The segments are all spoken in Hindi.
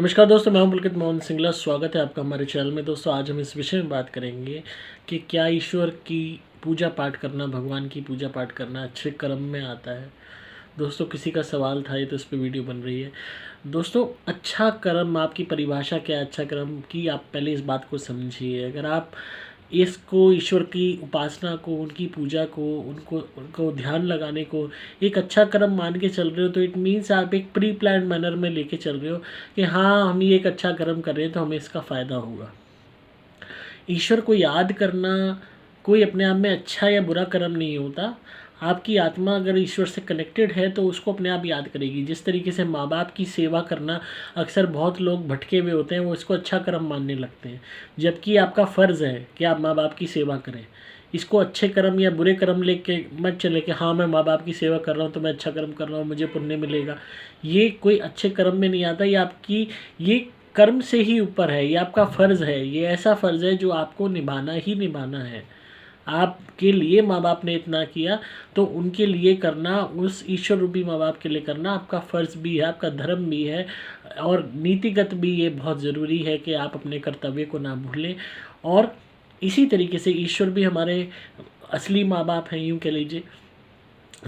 नमस्कार दोस्तों, मैं हूं पुलकित मोहन सिंगला। स्वागत है आपका हमारे चैनल में। दोस्तों, आज हम इस विषय में बात करेंगे कि क्या ईश्वर की पूजा पाठ करना, भगवान की पूजा पाठ करना अच्छे कर्म में आता है। दोस्तों, किसी का सवाल था ये, तो इस पे वीडियो बन रही है। दोस्तों, अच्छा कर्म, आपकी परिभाषा क्या है अच्छा कर्म की, आप पहले इस बात को समझिए। अगर आप इसको, ईश्वर की उपासना को, उनकी पूजा को, उनको उनको ध्यान लगाने को एक अच्छा कर्म मान के चल रहे हो, तो इट मीन्स आप एक प्री प्लान मैनर में लेके चल रहे हो कि हाँ, हम ये एक अच्छा कर्म कर रहे हैं तो हमें इसका फ़ायदा होगा। ईश्वर को याद करना कोई अपने आप में अच्छा या बुरा कर्म नहीं होता। आपकी आत्मा अगर ईश्वर से कनेक्टेड है तो उसको अपने आप याद करेगी। जिस तरीके से माँ बाप की सेवा करना, अक्सर बहुत लोग भटके हुए होते हैं, वो इसको अच्छा कर्म मानने लगते हैं, जबकि आपका फ़र्ज़ है कि आप माँ बाप की सेवा करें। इसको अच्छे कर्म या बुरे कर्म लेके मत चले कि हाँ, मैं माँ बाप की सेवा कर रहा हूँ तो मैं अच्छा कर्म कर रहा हूँ, मुझे पुण्य मिलेगा। ये कोई अच्छे कर्म में नहीं आता। ये कर्म से ही ऊपर है। ये आपका फ़र्ज़ है। ये ऐसा फ़र्ज़ है जो आपको निभाना ही निभाना है। आपके लिए माँ बाप ने इतना किया तो उनके लिए करना, उस ईश्वर रूपी माँ बाप के लिए करना आपका फ़र्ज़ भी है, आपका धर्म भी है, और नीतिगत भी ये बहुत ज़रूरी है कि आप अपने कर्तव्य को ना भूलें। और इसी तरीके से ईश्वर भी हमारे असली माँ बाप हैं, यूँ कह लीजिए,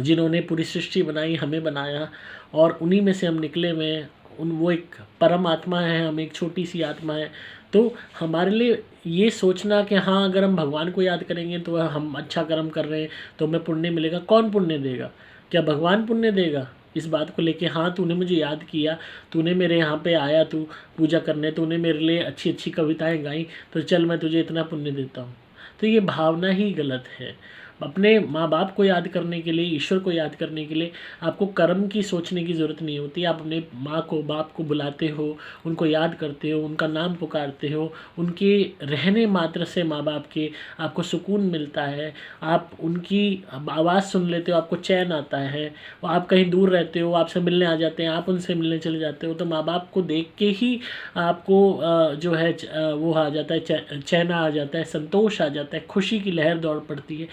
जिन्होंने पूरी सृष्टि बनाई, हमें बनाया, और उन्हीं में से हम निकले हुए हैं। वो एक परम आत्मा है, हम एक छोटी सी आत्मा है। तो हमारे लिए ये सोचना कि हाँ, अगर हम भगवान को याद करेंगे तो हम अच्छा कर्म कर रहे हैं तो हमें पुण्य मिलेगा। कौन पुण्य देगा? क्या भगवान पुण्य देगा? इस बात को लेके, हाँ, तूने मुझे याद किया, तूने मेरे यहाँ पे आया, तू पूजा करने, तूने मेरे लिए अच्छी अच्छी कविताएं गाई, तो चल मैं तुझे इतना पुण्य देता हूँ। तो ये भावना ही गलत है। अपने माँ बाप को याद करने के लिए, ईश्वर को याद करने के लिए आपको कर्म की सोचने की ज़रूरत नहीं होती। आप अपने माँ को, बाप को बुलाते हो, उनको याद करते हो, उनका नाम पुकारते हो, उनके रहने मात्र से माँ बाप के आपको सुकून मिलता है। आप उनकी आवाज़ सुन लेते हो, आपको चैन आता है। आप कहीं दूर रहते हो, आपसे मिलने आ जाते हैं, आप उनसे मिलने चले जाते हो, तो माँ बाप को देख के ही आपको जो है वो आ जाता है, चैन आ जाता है, संतोष आ जाता है, खुशी की लहर दौड़ पड़ती है।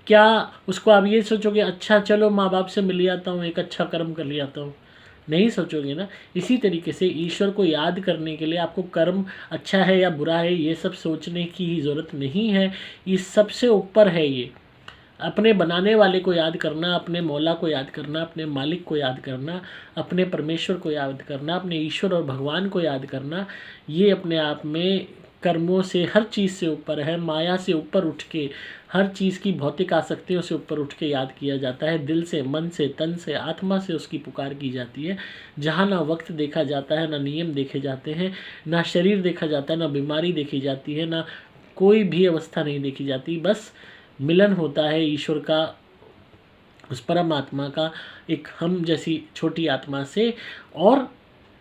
क्या उसको आप ये सोचोगे, अच्छा चलो माँ बाप से मिल आता हूँ, एक अच्छा कर्म कर लिया आता हूँ? नहीं सोचोगे ना। इसी तरीके से ईश्वर को याद करने के लिए आपको कर्म अच्छा है या बुरा है ये सब सोचने की ही ज़रूरत नहीं है। ये सबसे ऊपर है। ये अपने बनाने वाले को याद करना, अपने मौला को याद करना, अपने मालिक को याद करना, अपने परमेश्वर को याद करना, अपने ईश्वर और भगवान को याद करना, ये अपने आप में कर्मों से, हर चीज़ से ऊपर है। माया से ऊपर उठ के, हर चीज़ की भौतिक आसक्तियों से ऊपर उठ के याद किया जाता है। दिल से, मन से, तन से, आत्मा से उसकी पुकार की जाती है। जहाँ ना वक्त देखा जाता है, ना नियम देखे जाते हैं, ना शरीर देखा जाता है, ना बीमारी देखी जाती है, ना कोई भी अवस्था नहीं देखी जाती। बस मिलन होता है ईश्वर का, उस परमात्मा का, एक हम जैसी छोटी आत्मा से। और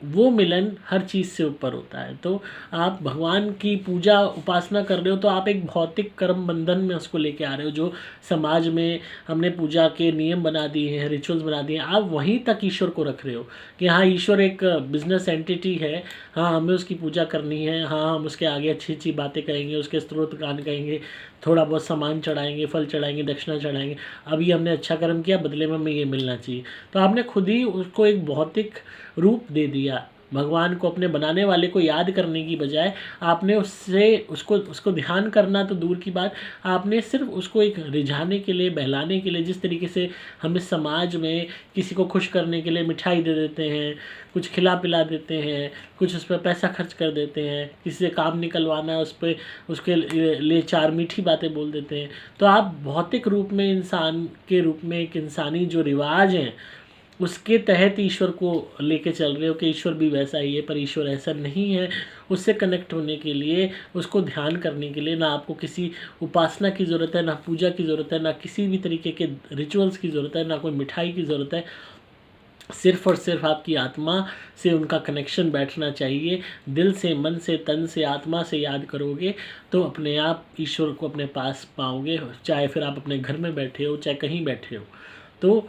वो मिलन हर चीज़ से ऊपर होता है। तो आप भगवान की पूजा उपासना कर रहे हो तो आप एक भौतिक कर्म बंधन में उसको लेके आ रहे हो। जो समाज में हमने पूजा के नियम बना दिए हैं, रिचुअल्स बना दिए हैं, आप वहीं तक ईश्वर को रख रहे हो कि हाँ, ईश्वर एक बिजनेस एंटिटी है, हाँ, हमें उसकी पूजा करनी है, हाँ, हम उसके आगे अच्छी अच्छी बातें कहेंगे, उसके स्तोत्र गान कहेंगे, थोड़ा बहुत सामान चढ़ाएंगे, फल चढ़ाएंगे, दक्षिणा चढ़ाएंगे, अभी हमने अच्छा कर्म किया, बदले में हमें ये मिलना चाहिए। तो आपने खुद ही उसको एक भौतिक रूप दे दिया। भगवान को, अपने बनाने वाले को याद करने की बजाय आपने उसको ध्यान करना तो दूर की बात, आपने सिर्फ उसको एक रिझाने के लिए, बहलाने के लिए, जिस तरीके से हमें समाज में किसी को खुश करने के लिए मिठाई दे देते हैं, कुछ खिला पिला देते हैं, कुछ उस पर पैसा खर्च कर देते हैं, किसी से काम निकलवाना है, उस पर उसके लिए चार मीठी बातें बोल देते हैं। तो आप भौतिक रूप में, इंसान के रूप में, एक इंसानी जो रिवाज हैं उसके तहत ईश्वर को लेके चल रहे हो कि ईश्वर भी वैसा ही है, पर ईश्वर ऐसा नहीं है। उससे कनेक्ट होने के लिए, उसको ध्यान करने के लिए ना आपको किसी उपासना की ज़रूरत है, ना पूजा की ज़रूरत है, ना किसी भी तरीके के रिचुअल्स की ज़रूरत है, ना कोई मिठाई की ज़रूरत है। सिर्फ और सिर्फ आपकी आत्मा से उनका कनेक्शन बैठना चाहिए। दिल से, मन से, तन से, आत्मा से याद करोगे तो अपने आप ईश्वर को अपने पास पाओगे, चाहे फिर आप अपने घर में बैठे हो, चाहे कहीं बैठे हो। तो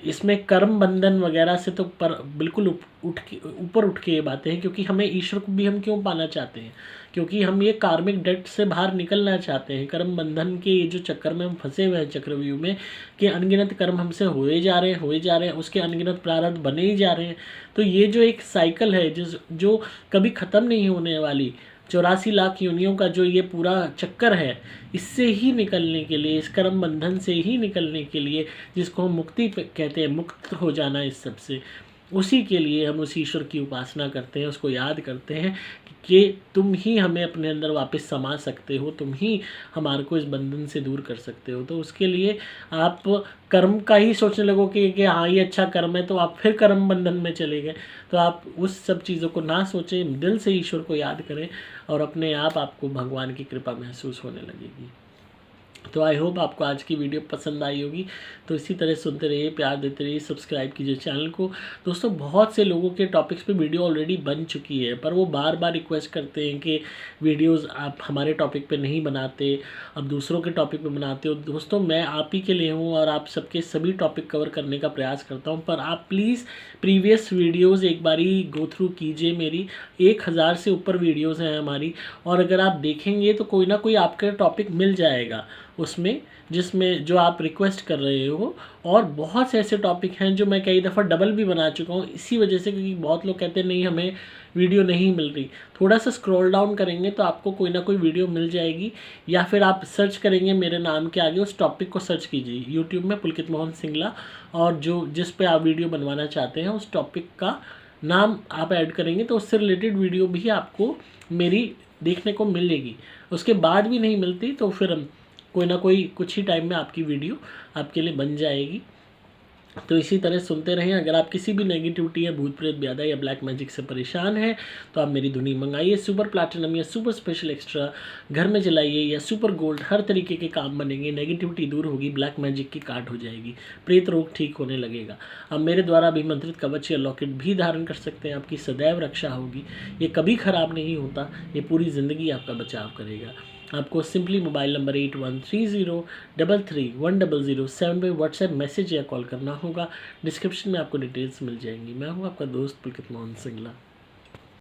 इसमें कर्म बंधन वगैरह से तो बिल्कुल ऊपर उठ के ये बातें हैं, क्योंकि हमें ईश्वर को भी हम क्यों पाना चाहते हैं, क्योंकि हम ये कार्मिक डेट से बाहर निकलना चाहते हैं। कर्म बंधन के ये जो चक्कर में हम फंसे हुए हैं, चक्रव्यूह में, कि अनगिनत कर्म हमसे होए जा रहे हैं, उसके अनगिनत प्रारब्ध बने ही जा रहे हैं। तो ये जो एक साइकिल है जो कभी ख़त्म नहीं होने वाली, 84 लाख योनियों का जो ये पूरा चक्कर है, इससे ही निकलने के लिए, इस कर्म बंधन से ही निकलने के लिए, जिसको हम मुक्ति कहते हैं, मुक्त हो जाना इस सब से, उसी के लिए हम उस ईश्वर की उपासना करते हैं, उसको याद करते हैं कि तुम ही हमें अपने अंदर वापस समा सकते हो, तुम ही हमारे को इस बंधन से दूर कर सकते हो। तो उसके लिए आप कर्म का ही सोचने लगो कि हाँ ये अच्छा कर्म है, तो आप फिर कर्म बंधन में चले गए। तो आप उस सब चीज़ों को ना सोचें, दिल से ईश्वर को याद करें और अपने आप आपको भगवान की कृपा महसूस होने लगेगी। तो आई होप आपको आज की वीडियो पसंद आई होगी। तो इसी तरह सुनते रहिए, प्यार देते रहिए, सब्सक्राइब कीजिए चैनल को। दोस्तों, बहुत से लोगों के टॉपिक्स पे वीडियो ऑलरेडी बन चुकी है, पर वो बार बार रिक्वेस्ट करते हैं कि वीडियोस आप हमारे टॉपिक पे नहीं बनाते, अब दूसरों के टॉपिक पे बनाते हो। दोस्तों, मैं आप ही के लिए हूँ और आप सबके सभी टॉपिक कवर करने का प्रयास करता हूँ, पर आप प्लीज़ प्रीवियस वीडियोज़ एक बारी गो थ्रू कीजिए। मेरी 1000 से ऊपर वीडियोज़ हैं हमारी, और अगर आप देखेंगे तो कोई ना कोई आपका टॉपिक मिल जाएगा उसमें, जिसमें जो आप रिक्वेस्ट कर रहे हो। और बहुत से ऐसे टॉपिक हैं जो मैं कई दफ़ा डबल भी बना चुका हूँ, इसी वजह से, क्योंकि बहुत लोग कहते हैं नहीं हमें वीडियो नहीं मिल रही। थोड़ा सा स्क्रॉल डाउन करेंगे तो आपको कोई ना कोई वीडियो मिल जाएगी, या फिर आप सर्च करेंगे मेरे नाम के आगे, उस टॉपिक को सर्च कीजिए यूट्यूब में पुलकित मोहन सिंगला, और जिस पे आप वीडियो बनवाना चाहते हैं उस टॉपिक का नाम आप ऐड करेंगे तो उससे रिलेटेड वीडियो भी आपको मेरी देखने को मिलेगी। उसके बाद भी नहीं मिलती तो फिर कोई ना कोई कुछ ही टाइम में आपकी वीडियो आपके लिए बन जाएगी। तो इसी तरह सुनते रहें। अगर आप किसी भी नेगेटिविटी या भूत प्रेत ब्यादा या ब्लैक मैजिक से परेशान हैं तो आप मेरी धुनी मंगाइए, सुपर प्लैटिनम या सुपर स्पेशल एक्स्ट्रा घर में जलाइए, या सुपर गोल्ड, हर तरीके के काम बनेंगे, नेगेटिविटी दूर होगी, ब्लैक मैजिक की काट हो जाएगी, प्रेत रोग ठीक होने लगेगा। आप मेरे द्वारा अभिमंत्रित कवच या लॉकेट भी धारण कर सकते हैं, आपकी सदैव रक्षा होगी, ये कभी ख़राब नहीं होता, ये पूरी ज़िंदगी आपका बचाव करेगा। आपको सिंपली मोबाइल नंबर 8130331007 पे व्हाट्सएप मैसेज या कॉल करना होगा। डिस्क्रिप्शन में आपको डिटेल्स मिल जाएंगी। मैं हूँ आपका दोस्त पुलकित मोहन सिंगला।